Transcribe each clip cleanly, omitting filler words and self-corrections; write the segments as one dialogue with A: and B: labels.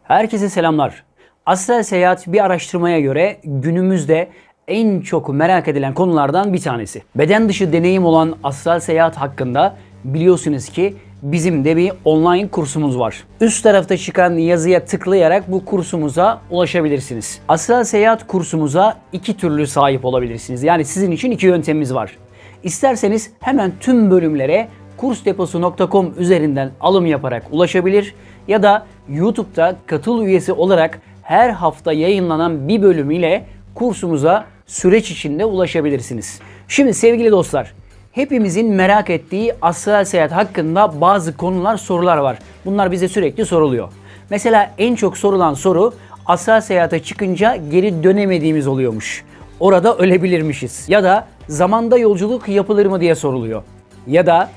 A: Herkese selamlar. Astral seyahat bir araştırmaya göre günümüzde en çok merak edilen konulardan bir tanesi. Beden dışı deneyim olan astral seyahat hakkında biliyorsunuz ki bizim de bir online kursumuz var. Üst tarafta çıkan yazıya tıklayarak bu kursumuza ulaşabilirsiniz. Astral seyahat kursumuza iki türlü sahip olabilirsiniz. Yani sizin için iki yöntemimiz var. İsterseniz hemen tüm bölümlere kursdeposu.com üzerinden alım yaparak ulaşabilir ya da YouTube'da katıl üyesi olarak her hafta yayınlanan bir bölümüyle kursumuza süreç içinde ulaşabilirsiniz. Şimdi sevgili dostlar, hepimizin merak ettiği astral seyahat hakkında bazı konular, sorular var. Bunlar bize sürekli soruluyor. Mesela en çok sorulan soru astral seyahate çıkınca geri dönemediğimiz oluyormuş. Orada ölebilirmişiz. Ya da zamanda yolculuk yapılır mı diye soruluyor. Ya da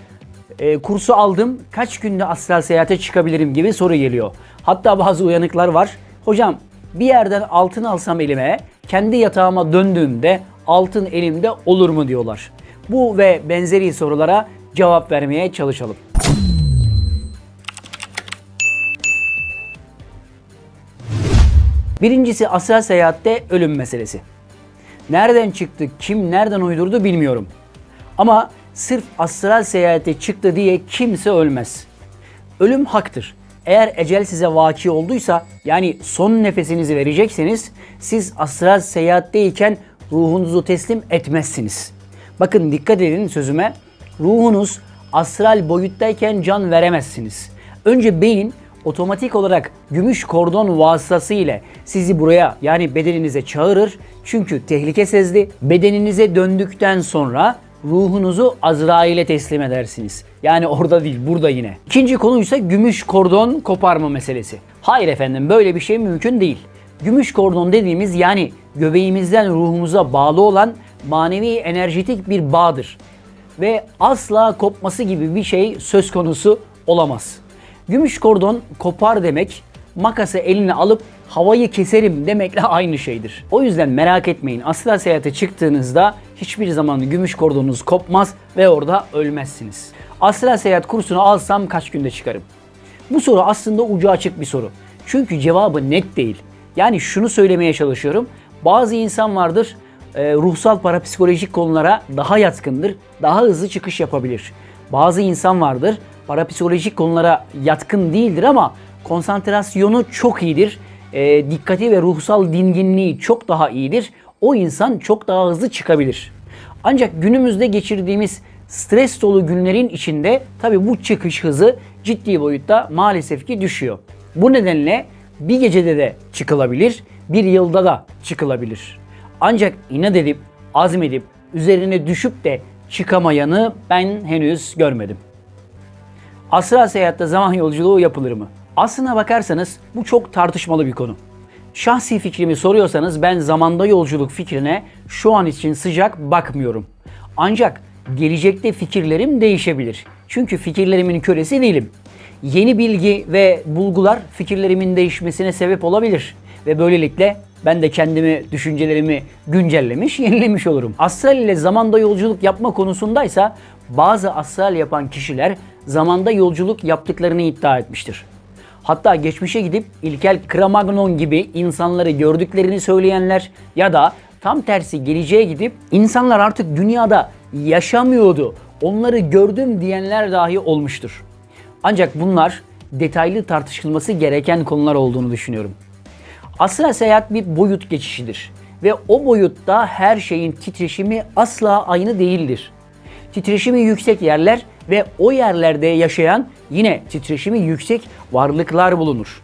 A: kursu aldım, kaç günde astral seyahate çıkabilirim gibi soru geliyor. Hatta bazı uyanıklar var. Hocam bir yerden altın alsam elime, kendi yatağıma döndüğümde altın elimde olur mu diyorlar. Bu ve benzeri sorulara cevap vermeye çalışalım. Birincisi astral seyahatte ölüm meselesi. Nereden çıktı, kim nereden uydurdu bilmiyorum. Ama sırf astral seyahate çıktı diye kimse ölmez. Ölüm haktır. Eğer ecel size vaki olduysa, yani son nefesinizi verecekseniz, siz astral seyahatteyken ruhunuzu teslim etmezsiniz. Bakın dikkat edin sözüme, ruhunuz astral boyuttayken can veremezsiniz. Önce beyin otomatik olarak gümüş kordon vasıtasıyla sizi buraya, yani bedeninize çağırır. Çünkü tehlike sezdi. Bedeninize döndükten sonra ruhunuzu Azrail'e teslim edersiniz. Yani orada değil, burada yine. İkinci konuysa gümüş kordon koparma meselesi. Hayır efendim, böyle bir şey mümkün değil. Gümüş kordon dediğimiz, yani göbeğimizden ruhumuza bağlı olan manevi enerjetik bir bağdır. Ve asla kopması gibi bir şey söz konusu olamaz. Gümüş kordon kopar demek, makası eline alıp havayı keserim demekle aynı şeydir. O yüzden merak etmeyin, astral seyahate çıktığınızda hiçbir zaman gümüş kordonunuz kopmaz ve orada ölmezsiniz. Astral seyahat kursunu alsam kaç günde çıkarım? Bu soru aslında ucu açık bir soru. Çünkü cevabı net değil. Yani şunu söylemeye çalışıyorum. Bazı insan vardır, ruhsal parapsikolojik konulara daha yatkındır, daha hızlı çıkış yapabilir. Bazı insan vardır, parapsikolojik konulara yatkın değildir ama konsantrasyonu çok iyidir. Dikkati ve ruhsal dinginliği çok daha iyidir. O insan çok daha hızlı çıkabilir. Ancak günümüzde geçirdiğimiz stres dolu günlerin içinde tabii bu çıkış hızı ciddi boyutta maalesef ki düşüyor. Bu nedenle bir gecede de çıkılabilir, bir yılda da çıkılabilir. Ancak inat edip, azmedip, üzerine düşüp de çıkamayanı ben henüz görmedim. Astral seyahatte zaman yolculuğu yapılır mı? Aslına bakarsanız bu çok tartışmalı bir konu. Şahsi fikrimi soruyorsanız ben zamanda yolculuk fikrine şu an için sıcak bakmıyorum. Ancak gelecekte fikirlerim değişebilir. Çünkü fikirlerimin kölesi değilim. Yeni bilgi ve bulgular fikirlerimin değişmesine sebep olabilir. Ve böylelikle ben de kendimi, düşüncelerimi güncellemiş, yenilemiş olurum. Astral ile zamanda yolculuk yapma konusundaysa bazı astral yapan kişiler zamanda yolculuk yaptıklarını iddia etmiştir. Hatta geçmişe gidip İlkel Cro-Magnon gibi insanları gördüklerini söyleyenler ya da tam tersi geleceğe gidip insanlar artık dünyada yaşamıyordu, onları gördüm diyenler dahi olmuştur. Ancak bunlar detaylı tartışılması gereken konular olduğunu düşünüyorum. Astral seyahat bir boyut geçişidir ve o boyutta her şeyin titreşimi asla aynı değildir. Titreşimi yüksek yerler ve o yerlerde yaşayan yine titreşimi yüksek varlıklar bulunur.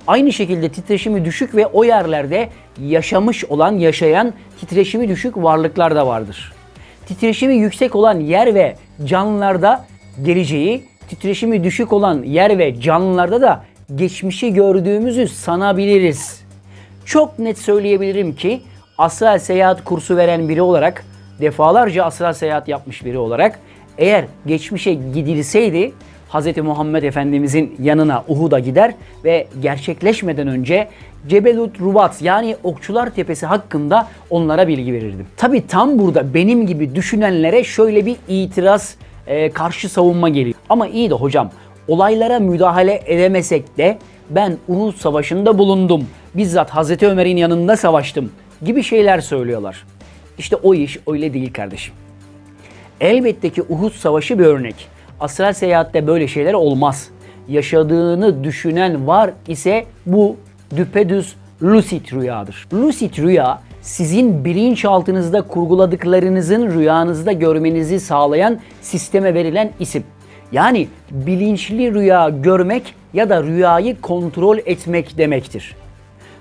A: Aynı şekilde titreşimi düşük ve o yerlerde yaşayan titreşimi düşük varlıklar da vardır. Titreşimi yüksek olan yer ve canlılarda geleceği, titreşimi düşük olan yer ve canlılarda da geçmişi gördüğümüzü sanabiliriz. Çok net söyleyebilirim ki astral seyahat kursu veren biri olarak, defalarca astral seyahat yapmış biri olarak, eğer geçmişe gidilseydi Hz. Muhammed Efendimizin yanına Uhud'a gider ve gerçekleşmeden önce Cebelut Rubat, yani Okçular Tepesi hakkında onlara bilgi verirdim. Tabi tam burada benim gibi düşünenlere şöyle bir itiraz, karşı savunma geliyor. Ama iyi de hocam, olaylara müdahale edemesek de ben Uhud Savaşı'nda bulundum, bizzat Hazreti Ömer'in yanında savaştım gibi şeyler söylüyorlar. İşte o iş öyle değil kardeşim. Elbette ki Uhud Savaşı bir örnek. Astral seyahatte böyle şeyler olmaz. Yaşadığını düşünen var ise bu düpedüz lucid rüyadır. Lucid rüya sizin bilinçaltınızda kurguladıklarınızın rüyanızda görmenizi sağlayan sisteme verilen isim. Yani bilinçli rüya görmek ya da rüyayı kontrol etmek demektir.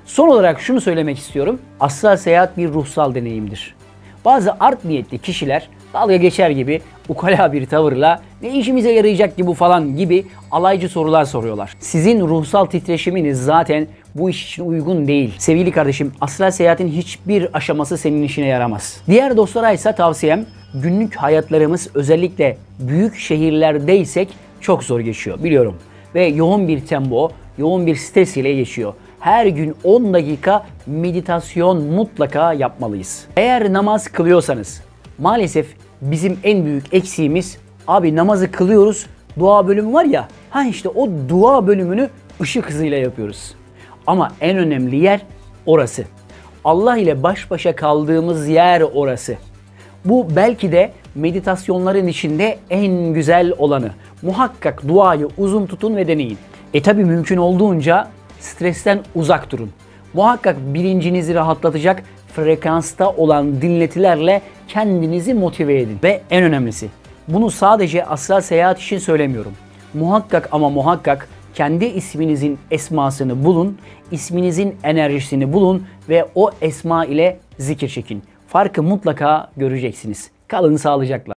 A: Son olarak şunu söylemek istiyorum. Astral seyahat bir ruhsal deneyimdir. Bazı art niyetli kişiler dalga geçer gibi ukala bir tavırla ne işimize yarayacak ki bu falan gibi alaycı sorular soruyorlar. Sizin ruhsal titreşiminiz zaten bu iş için uygun değil. Sevgili kardeşim, astral seyahatin hiçbir aşaması senin işine yaramaz. Diğer dostlara ise tavsiyem, günlük hayatlarımız özellikle büyük şehirlerdeysek çok zor geçiyor biliyorum. Ve yoğun bir tempo, yoğun bir stres ile geçiyor. Her gün 10 dakika meditasyon mutlaka yapmalıyız. Eğer namaz kılıyorsanız, maalesef bizim en büyük eksiğimiz, abi namazı kılıyoruz, dua bölümü var ya, işte o dua bölümünü ışık hızıyla yapıyoruz. Ama en önemli yer orası. Allah ile baş başa kaldığımız yer orası. Bu belki de meditasyonların içinde en güzel olanı. Muhakkak duayı uzun tutun ve deneyin. Tabi mümkün olduğunca stresten uzak durun. Muhakkak bilincinizi rahatlatacak frekansta olan dinletilerle kendinizi motive edin. Ve en önemlisi, bunu sadece astral seyahat için söylemiyorum. Muhakkak ama muhakkak kendi isminizin esmasını bulun, isminizin enerjisini bulun ve o esma ile zikir çekin. Farkı mutlaka göreceksiniz. Kalın sağlıcakla.